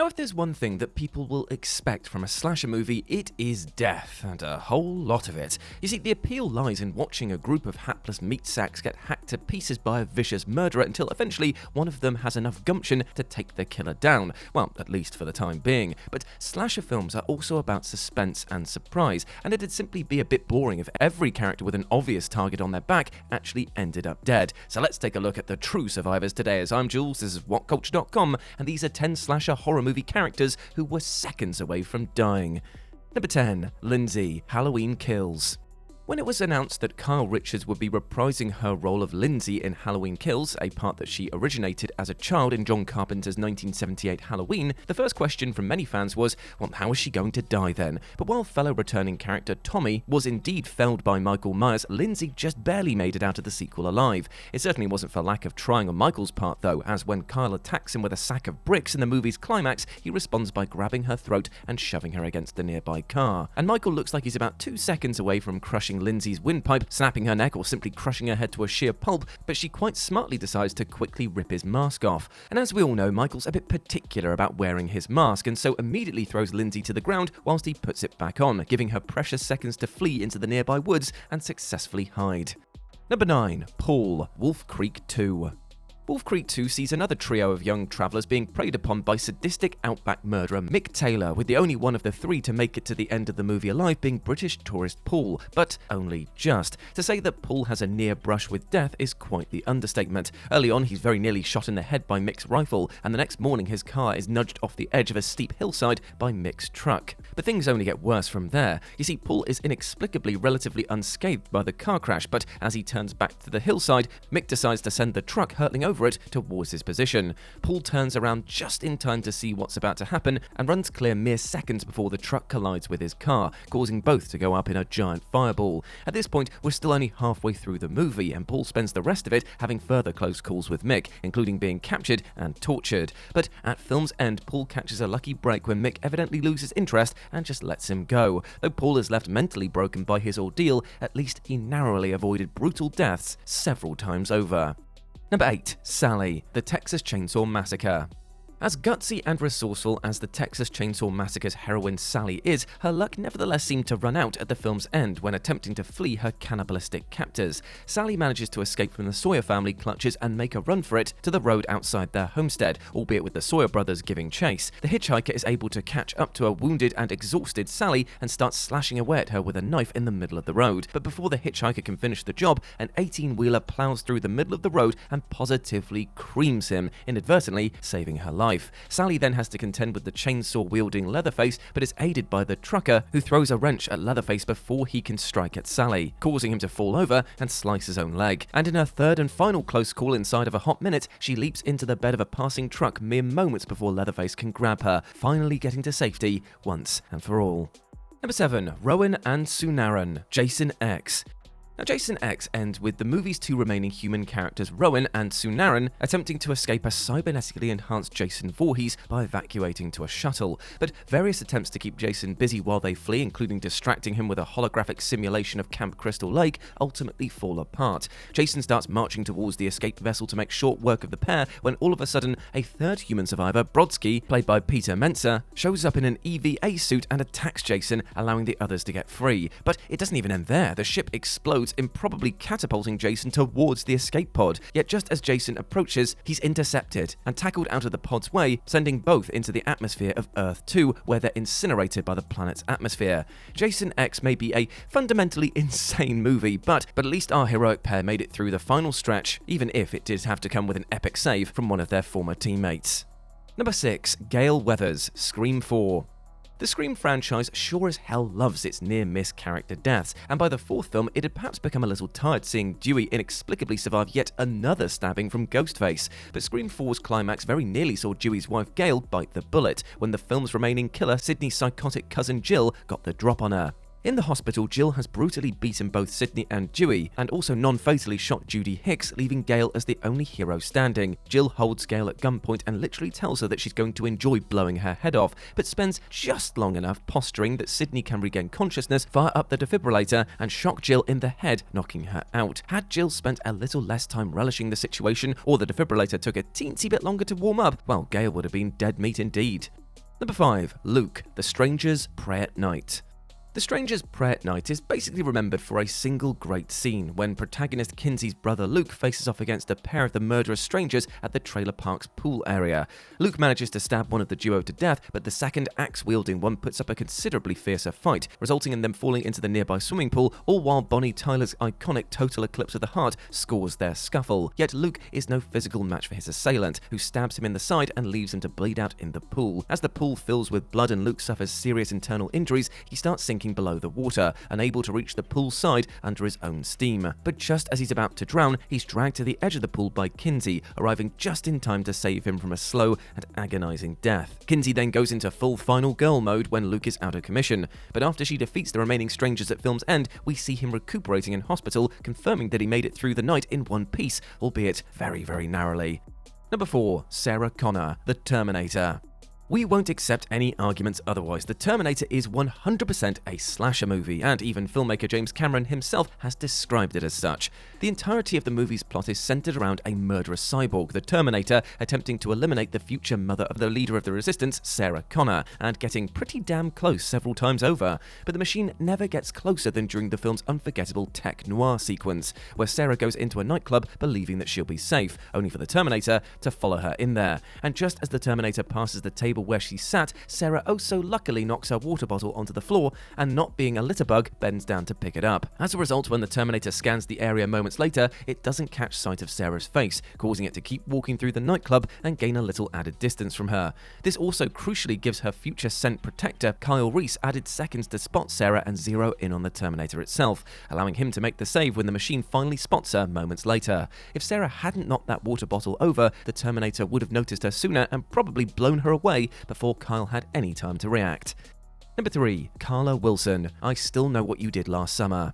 Now, if there's one thing that people will expect from a slasher movie, it is death, and a whole lot of it. You see, the appeal lies in watching a group of hapless meat sacks get hacked to pieces by a vicious murderer until eventually one of them has enough gumption to take the killer down. Well, at least for the time being. But slasher films are also about suspense and surprise, and it'd simply be a bit boring if every character with an obvious target on their back actually ended up dead. So let's take a look at the true survivors today. As I'm Jules, this is WhatCulture.com, and these are 10 slasher horror movie characters who were seconds away from dying. Number 10. Lindsay Halloween Kills. When it was announced that Kyle Richards would be reprising her role of Lindsay in Halloween Kills, a part that she originated as a child in John Carpenter's 1978 Halloween, the first question from many fans was, well, how is she going to die then? But while fellow returning character Tommy was indeed felled by Michael Myers, Lindsay just barely made it out of the sequel alive. It certainly wasn't for lack of trying on Michael's part though, as when Kyle attacks him with a sack of bricks in the movie's climax, he responds by grabbing her throat and shoving her against the nearby car. And Michael looks like he's about 2 seconds away from crushing Lindsay's windpipe, snapping her neck, or simply crushing her head to a sheer pulp, but she quite smartly decides to quickly rip his mask off. And as we all know, Michael's a bit particular about wearing his mask, and so immediately throws Lindsay to the ground whilst he puts it back on, giving her precious seconds to flee into the nearby woods and successfully hide. Number 9. Paul, Wolf Creek 2. Wolf Creek 2 sees another trio of young travellers being preyed upon by sadistic outback murderer Mick Taylor, with the only one of the three to make it to the end of the movie alive being British tourist Paul, but only just. To say that Paul has a near brush with death is quite the understatement. Early on, he's very nearly shot in the head by Mick's rifle, and the next morning his car is nudged off the edge of a steep hillside by Mick's truck. But things only get worse from there. You see, Paul is inexplicably relatively unscathed by the car crash, but as he turns back to the hillside, Mick decides to send the truck hurtling over it towards his position. Paul turns around just in time to see what's about to happen and runs clear mere seconds before the truck collides with his car, causing both to go up in a giant fireball. At this point, we're still only halfway through the movie, and Paul spends the rest of it having further close calls with Mick, including being captured and tortured. But at film's end, Paul catches a lucky break when Mick evidently loses interest and just lets him go. Though Paul is left mentally broken by his ordeal, at least he narrowly avoided brutal deaths several times over. Number 8. Sally, the Texas Chainsaw Massacre. As gutsy and resourceful as the Texas Chainsaw Massacre's heroine Sally is, her luck nevertheless seemed to run out at the film's end when attempting to flee her cannibalistic captors. Sally manages to escape from the Sawyer family clutches and make a run for it to the road outside their homestead, albeit with the Sawyer brothers giving chase. The hitchhiker is able to catch up to a wounded and exhausted Sally and starts slashing away at her with a knife in the middle of the road. But before the hitchhiker can finish the job, an 18-wheeler plows through the middle of the road and positively creams him, inadvertently saving her life. Sally then has to contend with the chainsaw-wielding Leatherface, but is aided by the trucker, who throws a wrench at Leatherface before he can strike at Sally, causing him to fall over and slice his own leg. And in her third and final close call inside of a hot minute, she leaps into the bed of a passing truck mere moments before Leatherface can grab her, finally getting to safety once and for all. Number 7. Rowan and Sunaran, Jason X. Now, Jason X ends with the movie's two remaining human characters, Rowan and Sunaran, attempting to escape a cybernetically enhanced Jason Voorhees by evacuating to a shuttle. But various attempts to keep Jason busy while they flee, including distracting him with a holographic simulation of Camp Crystal Lake, ultimately fall apart. Jason starts marching towards the escaped vessel to make short work of the pair when all of a sudden a third human survivor, Brodsky, played by Peter Mensa, shows up in an EVA suit and attacks Jason, allowing the others to get free. But it doesn't even end there. The ship explodes, improbably catapulting Jason towards the escape pod. Yet just as Jason approaches, he's intercepted and tackled out of the pod's way, sending both into the atmosphere of Earth 2, where they're incinerated by the planet's atmosphere. Jason X may be a fundamentally insane movie, but at least our heroic pair made it through the final stretch, even if it did have to come with an epic save from one of their former teammates. Number 6. Gail Weathers, Scream 4. The Scream franchise sure as hell loves its near-miss character deaths, and by the fourth film it had perhaps become a little tired seeing Dewey inexplicably survive yet another stabbing from Ghostface. But Scream 4's climax very nearly saw Dewey's wife Gail bite the bullet, when the film's remaining killer, Sydney's psychotic cousin Jill, got the drop on her. In the hospital, Jill has brutally beaten both Sydney and Dewey, and also non-fatally shot Judy Hicks, leaving Gail as the only hero standing. Jill holds Gail at gunpoint and literally tells her that she's going to enjoy blowing her head off, but spends just long enough posturing that Sydney can regain consciousness, fire up the defibrillator, and shock Jill in the head, knocking her out. Had Jill spent a little less time relishing the situation, or the defibrillator took a teensy bit longer to warm up, well, Gail would have been dead meat indeed. Number 5. Luke, The Strangers Pray at Night. The Strangers Pray at Night is basically remembered for a single great scene when protagonist Kinsey's brother Luke faces off against a pair of the murderous strangers at the trailer park's pool area. Luke manages to stab one of the duo to death, but the second axe-wielding one puts up a considerably fiercer fight, resulting in them falling into the nearby swimming pool, all while Bonnie Tyler's iconic Total Eclipse of the Heart scores their scuffle. Yet Luke is no physical match for his assailant, who stabs him in the side and leaves him to bleed out in the pool. As the pool fills with blood and Luke suffers serious internal injuries, he starts sinking below the water, unable to reach the pool side under his own steam. But just as he's about to drown, he's dragged to the edge of the pool by Kinsey, arriving just in time to save him from a slow and agonizing death. Kinsey then goes into full final girl mode when Luke is out of commission, but after she defeats the remaining strangers at film's end, we see him recuperating in hospital, confirming that he made it through the night in one piece, albeit very, very narrowly. Number 4. Sarah Connor, The Terminator. We won't accept any arguments otherwise. The Terminator is 100% a slasher movie, and even filmmaker James Cameron himself has described it as such. The entirety of the movie's plot is centered around a murderous cyborg, the Terminator, attempting to eliminate the future mother of the leader of the Resistance, Sarah Connor, and getting pretty damn close several times over. But the machine never gets closer than during the film's unforgettable tech noir sequence, where Sarah goes into a nightclub believing that she'll be safe, only for the Terminator to follow her in there. And just as the Terminator passes the table where she sat, Sarah oh so luckily knocks her water bottle onto the floor, and not being a litter bug, bends down to pick it up. As a result, when the Terminator scans the area moments later, it doesn't catch sight of Sarah's face, causing it to keep walking through the nightclub and gain a little added distance from her. This also crucially gives her future scent protector, Kyle Reese, added seconds to spot Sarah and zero in on the Terminator itself, allowing him to make the save when the machine finally spots her moments later. If Sarah hadn't knocked that water bottle over, the Terminator would have noticed her sooner and probably blown her away before Kyle had any time to react. Number 3. Carla Wilson, I Still Know What You Did Last Summer.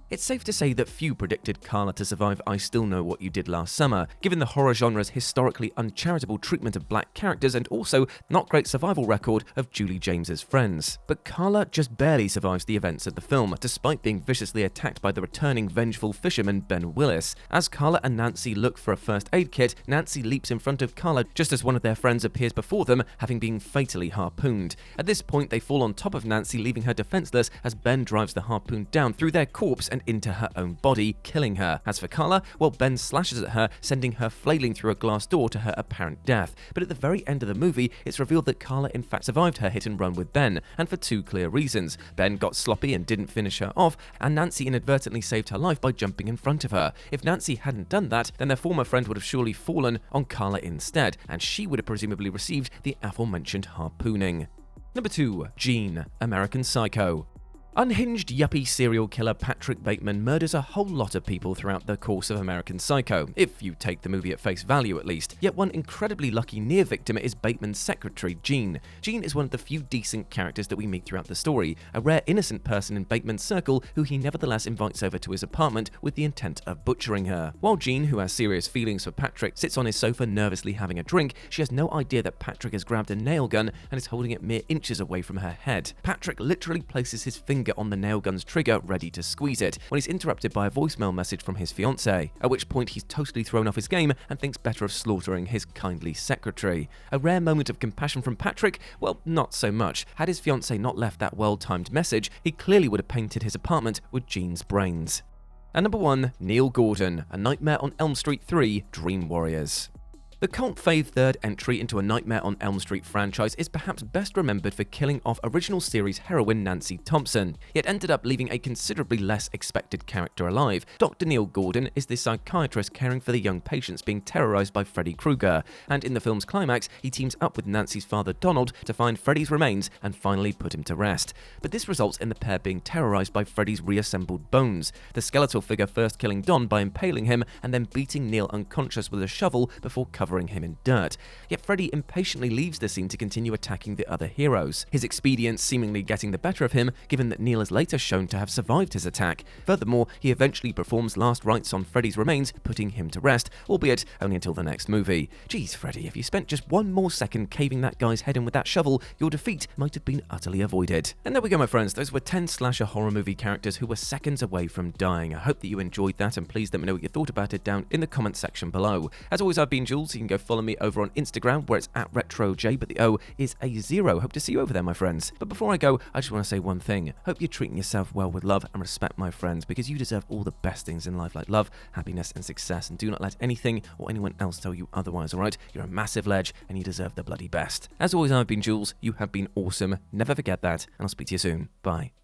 It's safe to say that few predicted Carla to survive I Still Know What You Did Last Summer, given the horror genre's historically uncharitable treatment of black characters and also not great survival record of Julie James's friends. But Carla just barely survives the events of the film, despite being viciously attacked by the returning vengeful fisherman Ben Willis. As Carla and Nancy look for a first aid kit, Nancy leaps in front of Carla just as one of their friends appears before them, having been fatally harpooned. At this point, they fall on top of Nancy, leaving her defenseless as Ben drives the harpoon down through their corpse and into her own body, killing her. As for Carla, well, Ben slashes at her, sending her flailing through a glass door to her apparent death. But at the very end of the movie, it's revealed that Carla in fact survived her hit and run with Ben, and for two clear reasons. Ben got sloppy and didn't finish her off, and Nancy inadvertently saved her life by jumping in front of her. If Nancy hadn't done that, then their former friend would have surely fallen on Carla instead, and she would have presumably received the aforementioned harpooning. Number 2. Gene, American Psycho. Unhinged yuppie serial killer Patrick Bateman murders a whole lot of people throughout the course of American Psycho, if you take the movie at face value at least. Yet one incredibly lucky near victim is Bateman's secretary, Jean. Jean is one of the few decent characters that we meet throughout the story, a rare innocent person in Bateman's circle who he nevertheless invites over to his apartment with the intent of butchering her. While Jean, who has serious feelings for Patrick, sits on his sofa nervously having a drink, she has no idea that Patrick has grabbed a nail gun and is holding it mere inches away from her head. Patrick literally places his finger on the nail gun's trigger, ready to squeeze it, when he's interrupted by a voicemail message from his fiancée, at which point he's totally thrown off his game and thinks better of slaughtering his kindly secretary. A rare moment of compassion from Patrick? Well, not so much. Had his fiancée not left that well-timed message, he clearly would have painted his apartment with Jean's brains. And number 1, Neil Gordon, A Nightmare on Elm Street 3, Dream Warriors. The cult fave third entry into a Nightmare on Elm Street franchise is perhaps best remembered for killing off original series heroine Nancy Thompson, yet ended up leaving a considerably less expected character alive. Dr. Neil Gordon is the psychiatrist caring for the young patients being terrorized by Freddy Krueger, and in the film's climax, he teams up with Nancy's father Donald to find Freddy's remains and finally put him to rest. But this results in the pair being terrorized by Freddy's reassembled bones, the skeletal figure first killing Don by impaling him and then beating Neil unconscious with a shovel before covering him in dirt. Yet Freddy impatiently leaves the scene to continue attacking the other heroes, his expedience seemingly getting the better of him, given that Neil is later shown to have survived his attack. Furthermore, he eventually performs last rites on Freddy's remains, putting him to rest, albeit only until the next movie. Geez, Freddy, if you spent just one more second caving that guy's head in with that shovel, your defeat might have been utterly avoided. And there we go, my friends. Those were 10 slasher horror movie characters who were seconds away from dying. I hope that you enjoyed that, and please let me know what you thought about it down in the comment section below. As always, I've been Jules. you can go follow me over on Instagram, where it's at RetroJ, but the O is a 0. Hope to see you over there, my friends. But before I go, I just want to say one thing. Hope you're treating yourself well with love and respect, my friends, because you deserve all the best things in life, like love, happiness, and success. And do not let anything or anyone else tell you otherwise, alright? You're a massive ledge, and you deserve the bloody best. As always, I've been Jules. You have been awesome. Never forget that, and I'll speak to you soon. Bye.